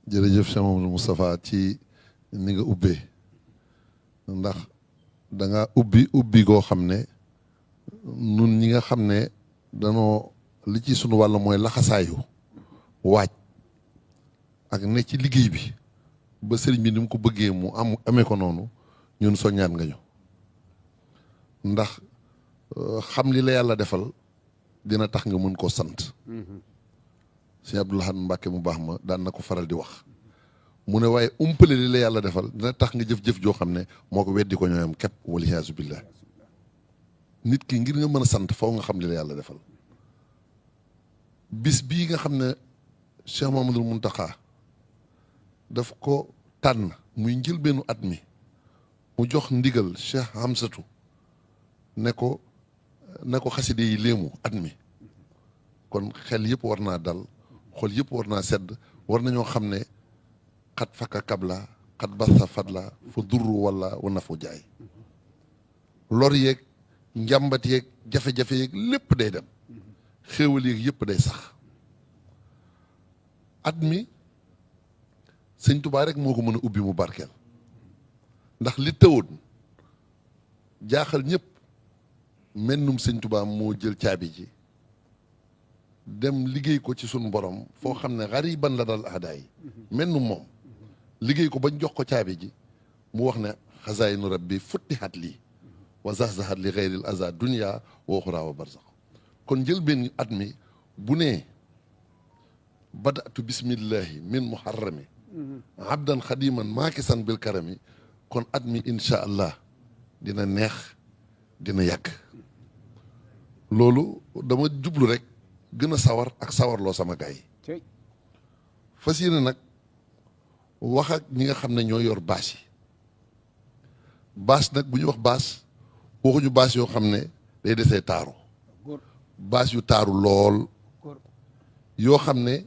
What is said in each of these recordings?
jërëjëf Cheikh Mamadou Moustapha ci ni nga ubbee ndax da nga ubbi goo xam ne nun ñi nga xam ne danoo li ci sunu wàll mooy laxasaayu waaj ak ne ci liggéey bi ba sëriñ bi ni mu ko bëggee mu amee ko noonu ñun soññaat nga ñu ndax xam li la yàlla defal dina tax nga mën koo sant sëñ Abdou Lahad Mbàkke mu baax ma daan na ko faral di wax mu ne waaye umpale li la yàlla defal dina tax nga jëf-jëf joo xam ne moo ko weddi ko ñooyam képp waliyaasu billah nit ki ngir nga mën a sant faw nga xam li la yàlla defal bis bii nga xam ne Cheikh Mamadou Mountakha daf ko tànn muy njëlbeenu at mi mu jox ndigal Cheikh Hamsatu ne ko xaside yi léemu at mi kon xel yëpp war naa dal xol yëpp war naa sedd war nañoo xam ne xat fakka kabla xat basa fadla fa durru wala wa nafu jaay lor yeeg njàmbat yeeg jafe-jafe yeeg lépp day dem xéewal yeeg yëpp day sax at mi sëñ Tubaa rek moo ko mën a ubbi mu barkeel ndax li tëwoon jaaxal ñëpp mennum sëñ Tubaa moo jël caabi ji dem liggéey ko ci sunu borom foo xam ne xariban la dal aada yi mennum moom liggéey ko bañ jox ko caabi ji mu wax ne xazaayinu rabbi futtihat lii wa zahzahat li xeyril aza dunya wa uxra wa barzax kon jël benn at mi bu nee badatu bismillahi min muharrami abdan xadiman maakisan bil karami kon at mi incha allah dina neex dina yàgg loolu dama jublu rek gën a sawar ak sawarloo sama gaay yi fas yéene nag wax ak ñi nga xam ne ñoo yor bâche yi bâche nag bu ñu wax bâche waxuñu bâche yoo xam ne day desee taaru bâche yu taaru lool yoo xam ne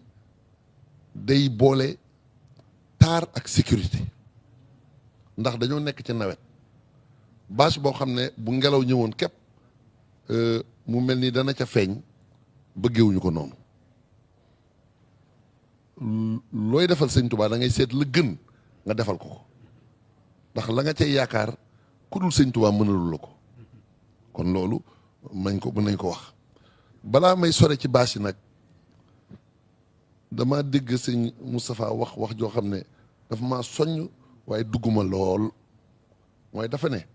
day boole taar ak sécurité ndax dañoo nekk ci nawet bâche boo xam ne bu ngelaw ñëwoon képp mu mel ni dana ca feeñ bëggewuñu ko noonu looy defal sëñ Tuubaa da ngay seet la gën nga defal ko ndax la nga cay yaakaar ku dul sëñ Tuubaa mënalul la ko kon loolu mën nañ ko wax balaa may sore ci bâche yi nag dama dégg sëñ Moustapha wax joo xam ne dafa maa soññ waaye dugguma lool mooy dafa ne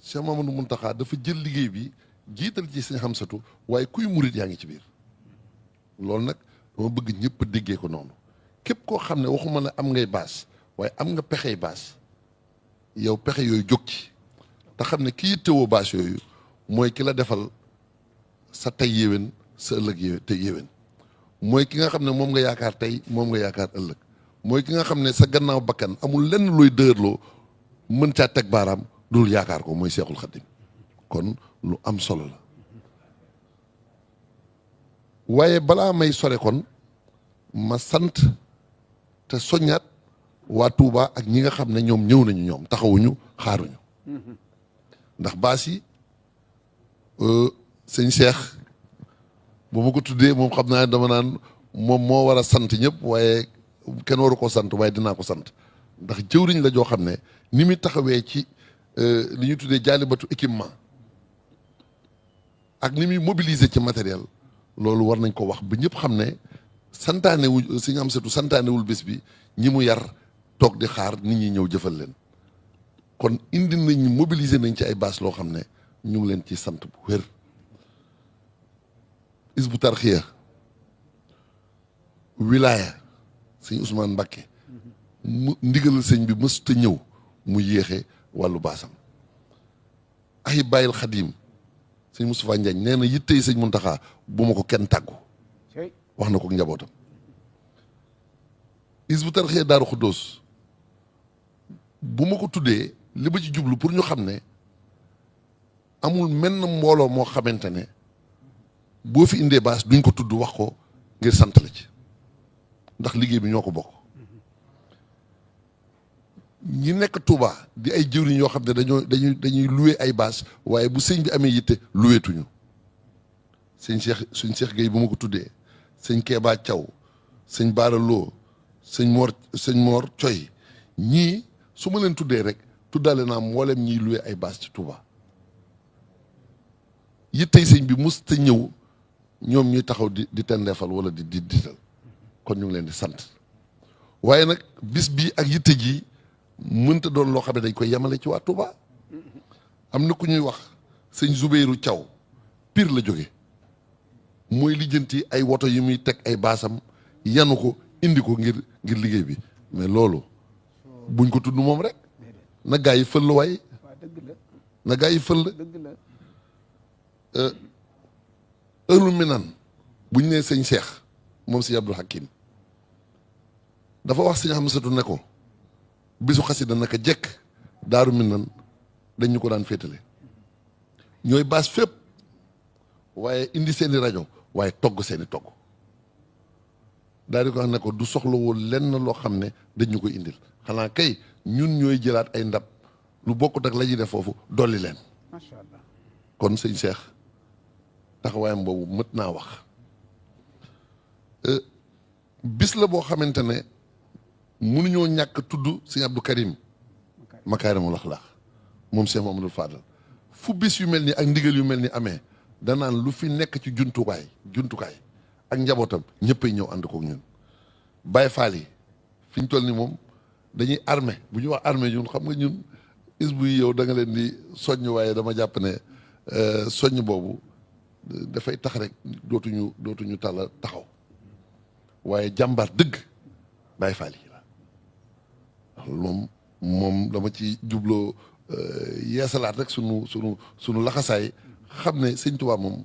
Cheikh Mamadou Mountakha dafa jël liggéey bi jiital ci sëñ Hamsatu waaye kuy murit yaa ngi ci biir loolu nag dama bëgg ñëpp a déggee ko noonu képp koo xam ne waxuma la am ngay baas waaye am nga pexey baas yow pexe yooyu jóg ci te xam ne ki yittewoo baas yooyu mooy ki la defal sa tey yéwén sa ëllëg te yéwén mooy ki nga xam ne moom nga yaakaar tey moom nga yaakaar ëllëg mooy ki nga xam ne sa gannaaw bakkan amul lenn looy dërloo mën caa teg baaraam dul yaakaar ko mooy Seexul Xadim kon lu am solo la waaye balaa may sore kon ma sant te soññaat waa Touba ak ñi nga xam ne ñoom ñëw nañu ñoom taxawuñu xaaruñu ndax baas yi sëñ Cheikh bu ma ko tuddee moom xam naa dama naan moom moo war a sant ñëpp waaye kenn waru ko sant waaye dinaa ko sant ndax jëwriñ la joo xam ne ni muy taxawee ci li ñu tuddee jaalibatu équipement ak ni muy mobiliser ci matériel loolu war nañ ko wax ba ñëpp xam ne santaane wu Sëñ Amsatu santaanewul bés bi ñi mu yar toog di xaar nit ñi ñëw jëfal leen kon indi nañ mobiliser nañ ci ay bâche loo xam ne ñu ngi leen ci sant bu wér Hizbut Tarqiyyah wilaya sëñ Ousmane Mbacké mu ndigalal sëñ bi mësuta ñëw mu yéexe wàllu baasam ay bàyyil xadim sëñ Moustapha Ndiagne nee na yittey sëñ Mountakha bu ma ko kenn tàggu wax na ko njabootam Hizbut Tarqiyyah Daaru Xuddoos bu ma ko tuddee li ba ci jublu pour ñu xam ne amul menn mbooloo moo xamante ne boo fi indee baas duñ ko tudd wax ko ngir sant la ci ndax liggéey bi ñoo ko bokk ñi nekk Touba di ay jëwriñ yoo xam ne dañuy loué ay baas waaye bu sëñ bi amee yitte louétuñu suñ Cheikh Gueye bu ma ko tuddee sëñ Kéba Thiaw sëñ Baara Lo sëñ Mor Coy ñii su ma leen tuddee rek tuddaale naa mboolem ñiy luwe ay baas ci Touba yittey sëñ bi mus te ñëw ñoom ñuy taxaw di tendeefal wala di diital kon ñu ngi leen di sant waaye nag bis bii ak yitte ji mënta doon loo xam ne dañ koy yemale ci waa Touba am na ku ñuy wax sëñ Zubeyru Thiaw Pire la jóge mooy lijjanti ay woto yi muy teg ay baasam yanu ko indi ko ngir liggéey bi mais loolu buñ ko tudd moom rek na gaa yi fël waay na gaa yi fël ëllu mi nan buñ nee sëñ Cheikh moom sëñ Abdou Hakim dafa wax sëñ Hamsatu ne ko bisu xasida naka jekk daaru mi nan dañ ñu ko daan féetale ñooy baas fépp waaye indi seeni rajo waaye togg seeni togg daal di ko wax ne ko du soxlawul lenn loo xam ne dañ ñu ko indil xanaa kay ñun ñooy jëlaat ay ndab lu bokkut ak la ñuy def foofu dolli leen macha allah kon sëñ Cheikh taxawaayam boobu mët naa wax bis la boo xamante ne mënuñoo ñàkk tudd sëñ Abdou Karim makaarimul axlaaq moom Cheikh Mamadou Fadal fu bis yu mel ni ak ndigal yu mel ni amee danaan lu fi nekk ci jumtukaay ak njabootam ñëppay ñëw ànd kook ñun Baye Fall yi fi ñu toll ni moom dañuy armé bu ñu wax armé ñun xam nga ñun isbu yi yow da nga leen di soññ waaye dama jàpp ne soññ boobu dafay tax rek dootuñu tàlla taxaw waaye jàmbaar dëgg Baye Fall yi la moom dama ci jubloo yeesalaat rek sunu laxasaay xam ne sëñ Tuubaa moom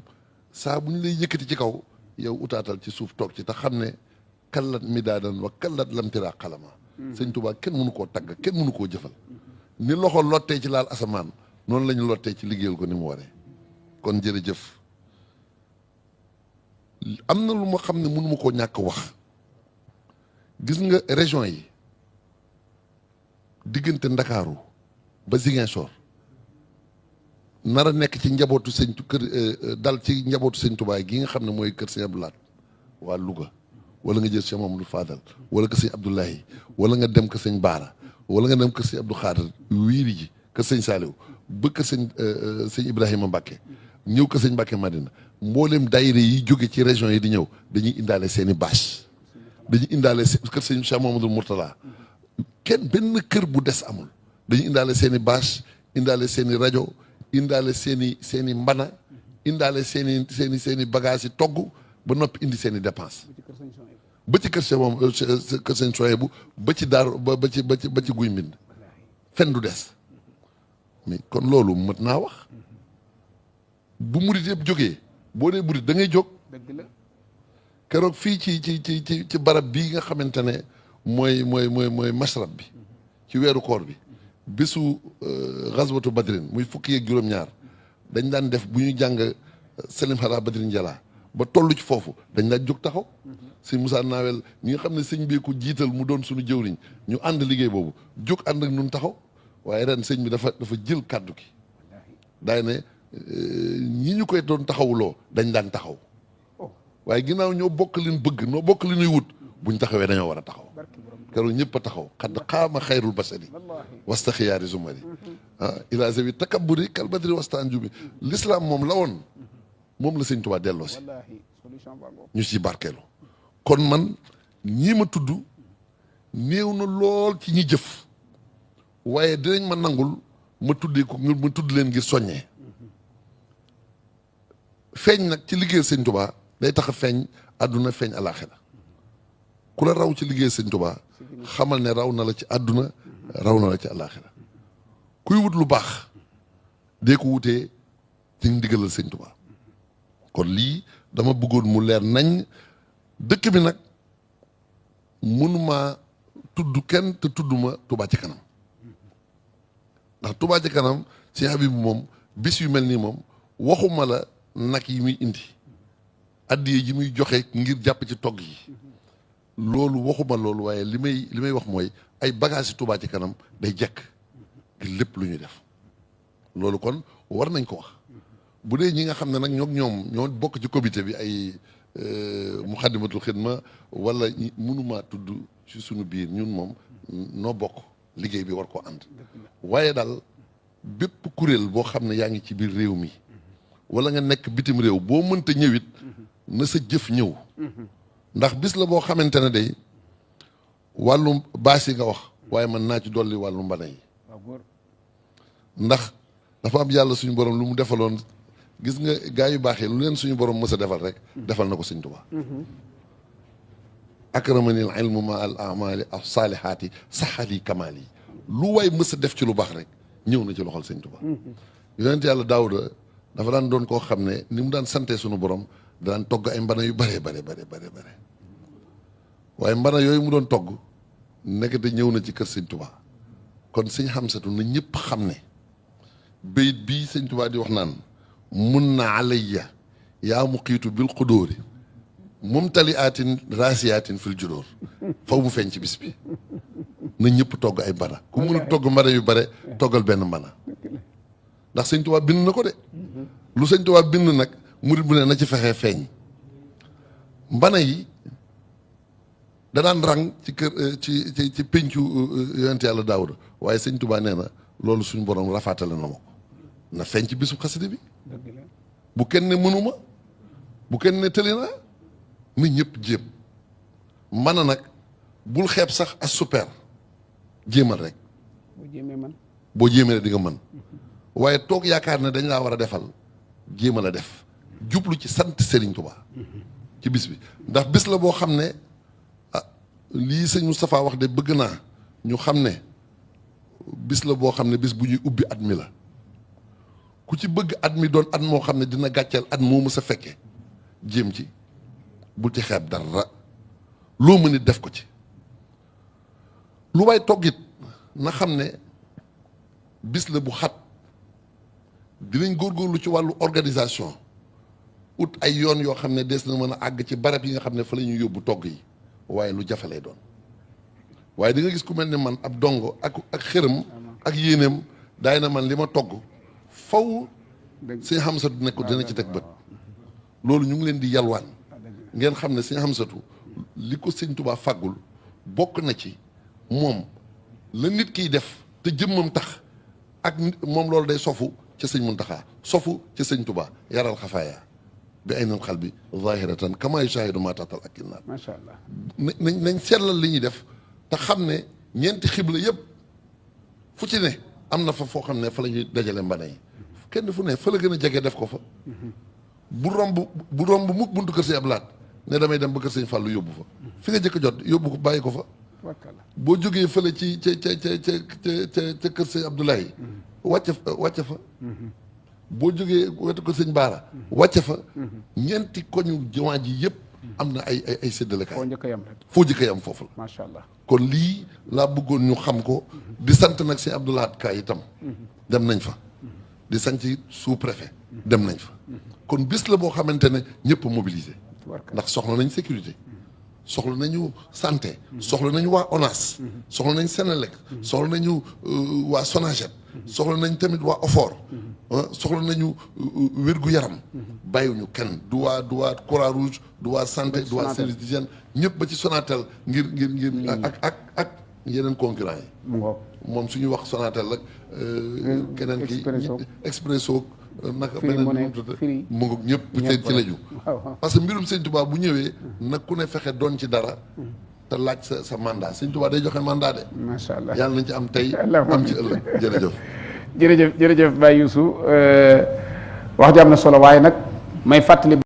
saa bu ñu lay yëkkati ci kaw yow utaatal ci suuf toog ci te xam ne kallat mi daadan wa kallat lamtira xalama sëñ Tuubaa kenn mënu koo tagg kenn mënu koo jëfal ni loxo lottee ci laal asamaan noonu la ñu lottee ci liggéeyal ko ni mu waree kon jërëjëf am na lu ma xam ne mënu ma koo ñàkk wax gis nga région yi diggante Ndakaaru ba Ziguinchor nar a nekk ci njabootu sëñ kër dal ci njabootu sëñ Tuubaa gi nga xam ne mooy kër sëñ Abdou Lahat waa Louga wala nga jël Cheikh Mamadou Fadal wala kër sëñ Abdoulahi wala nga dem kër sëñ Baara wala nga dem kër sëñ Abdou Khadir wiiri ji kër sëñ Saliou ba kër sëñ Ibrahima Mbacke ñëw kër sëñ Mbacke Madina mboolem daayira yi jóge ci région yi di ñëw dañuy indaale seen i bâche dañuy indaale kër sëñ Cheikh Mamadou Mourtala kenn benn kër bu des amul dañuy indaale seen i bâche indaale seen i rajo indaale seen i mbana indaale seen i bagage yi togg ba noppi indi seen i dépense ba ci kër Cheikh moom kër sëñ Souhaïbou ba ci daaru ba ci guy mbind fen du des mais kon loolu mët naa wax bu murit yëpp jógee boo dee murit da ngay jóg keroog fii ci barab bii nga xamante ne mooy masrab bi ci weeru koor bi bésu xaswatu badrin muy fukki yeeg juróom-ñaar dañ daan def bu ñu jàng salim xara badrin jala ba toll ci foofu dañ daan jóg taxaw sëñ Moussa Nawel ñi nga xam ne sëñ bee ko jiital mu doon suñu jëwriñ ñu ànd liggéey boobu jóg ànd ak nun taxaw waaye ren sëñ bi dafa jël kàddu gi daay ne ñi ñu koy doon taxawuloo dañ daan taxaw waaye ginnaaw ñoo bokk liñ bëgg noo bokk li ñuy wut buñ taxawee dañoo war a taxaw keroog ñëpp a taxaw xadd xaama xayrul basari wasta xiyaari zumari ila zawi takabburi kal badri wastaan jubi l'islam moom la woon moom la sëñ Tuubaa delloo si ñu ci barkeelu kon man ñii ma tudd néew na lool ci ñi jëf waaye dinañ ma nangul ma tudd leen ngir soññee feeñ nag ci liggéey sëñ Tuubaa day tax a feeñ àdduna feeñ alaaxira ku la raw ci liggéey sëñ Tuubaa xamal ne raw na la ci àdduna raw na la ci alaaxira kuy wut lu baax dee ko wutee ci ndigalal sëñ Tuubaa kon lii dama bëggoon mu leer nañ dëkk bi nag mënuma tudd kenn te tudduma Touba ci kanam ndax Touba ci kanam si Habib moom bis yu mel nii moom waxuma la nag yi muy indi addiye ji muy joxe ngir jàpp ci togg yi loolu waxuma loolu waaye li may wax mooy ay bagage yi Touba ci kanam day jekk ngir lépp lu ñuy def loolu kon war nañ ko wax bu dee ñi nga xam ne nag ñoom ñoo bokk ci comité bi ay Muxaddamatul Xidma wala mënumaa tudd ci sunu biir ñun moom noo bokk liggéey bi war ko ànd waaye daal bépp kuréel boo xam ne yaa ngi ci biir réew mi wala nga nekk bitim réew boo mënta ñëwit na sa jëf ñëw ndax bis la boo xamante ne day wàllu baas yi nga wax waaye man naa ci dolli wàllu mbana yi ndax dafa am yàlla suñu borom lu mu defaloon gis nga gaa yu baaxee lu leen suñu borom mës a defal rek defal na ko sëñ Tuubaa akramanil ilmu ma al amali as-salihaati saxali kamaal yi lu waay mës a def ci lu baax rek ñëw na ci loxol sëñ Tuubaa yonent yàlla Daawuda dafa daan doon koo xam ne ni mu daan sante suñu borom daan togg ay mbana yu bare waaye mbana yooyu mu doon togg nekk te ñëw na ci kër sëñ Tuubaa kon sëñ Xamsatu na ñëpp xam ne bayit bii sëñ Tuubaa di wax naan mun na alayya yaa muqiitu bil xudóori mumtali aatin raasiyaatin fil judóor faw mu feeñ ci bis bi na ñëpp togg ay mbana ku mun a togg mbana yu bare toggal benn mbana ndax sëñ Tuubaa bind na ko de lu sëñ Tuubaa bind nag murit bu ne na ci fexee feeñ mbana yi da daan rang ci kër ci péncu yonent yàlla Daawuda waaye sëñ Tuubaa nee na loolu suñu borom rafaatale na ma ko na feeñ ci bisu xasida bi bu kenn ne mënuma bu kenn ne tëli naa na ñëpp jéem mën a nag bul xeeb sax as super jéemal rek boo jéemee rek di nga mën waaye toog yaakaar ne dañ laa war a defal jéemal a def jublu ci sant Serigne Touba ci bis bi ndax bis la boo xam ne ah lii sëñ Moustapha wax de bëgg naa ñu xam ne bis la boo xam ne bis bu ñuy ubbi at mi la ku ci bëgg at mi doon at moo xam ne dina gàcceel at moo mës a fekke jéem ci bul ci xeeb dara loo mën it def ko ci lu waay toggit na xam ne bis la bu xat dinañ góorgóorlu ci wàllu organisation ut ay yoon yoo xam ne des na mën a àgg ci barab yi nga xam ne fa la ñuy yóbbu togg yi waaye lu jafe lay doon waaye di nga gis ku mel ne man ab dongo ak xërëm ak yéeneem daay na man li ma togg faw sëñ Xamsatu nekk ko dina ci teg bët loolu ñu ngi leen di yalwaan ngeen xam ne sëñ Xamsatu li ko sëñ Tuubaa fàggul bokk na ci moom la nit kiy def te jëmmam tax ak moom loolu day sofu ca sëñ Muntaxaa sofu ca sëñ Tuubaa yaral xafaaya bi aynal xal bi zahiratan kama yushahidu ma tatal ak kinnaat macha allah nañ sellal li ñuy def te xam ne ñeenti xibla yëpp fu ci ne am na fa foo xam ne fa la ñuy dajale mbana yi kenn fu ne fa la gën a jege def ko fa bu romb mukk buntu kër sëñ Abdu Lahat ne damay dem ba kër sëñ Fàllu yóbbu fa fi nga jëkk jot yóbbu ko bàyyi ko fa boo jógee fële ci ca kër sëñ Abdoulaye wàcce fa boo jógee wetu ko sëñ Baara wàcce fa ñeenti koñu jumaa ji yëpp am na ay séddalekaay foo njëkk a yam foofu la macha allah kon lii laa bëggoon ñu xam ko di sant nag sëñ Abdou Lahad Ka itam dem nañ fa di sant sous préfet dem nañ fa kon bis la boo xamante ne ñëpp mobilisé ndax soxla nañ sécurité soxla nañu santé soxla nañu waa ONAS soxla nañ Sénélec soxla nañu waa SONAGED soxla nañ tamit waa OFOR soxla nañu wér-gu-yaram bàyyiwuñu kenn du waa Croix-Rouge du waa santé du waa service d'hygiène ñëpp ba ci Sonatel ngir ak yeneen concurrent yi moom suñu wax Sonatel rek keneen ki Expresso naka beneen mu ngi ñëpp ci lañu parce que mbirum sëñ Tuubaa bu ñëwee nag ku ne fexe doon ci dara te laaj sa mandat sëñ Tuubaa day joxe mandat de macha allah yàlla nañ ci am tey am ci ëllëg jërëjëf jërëjëf Baye Youssou wax ji am na solo waaye nag may fàttali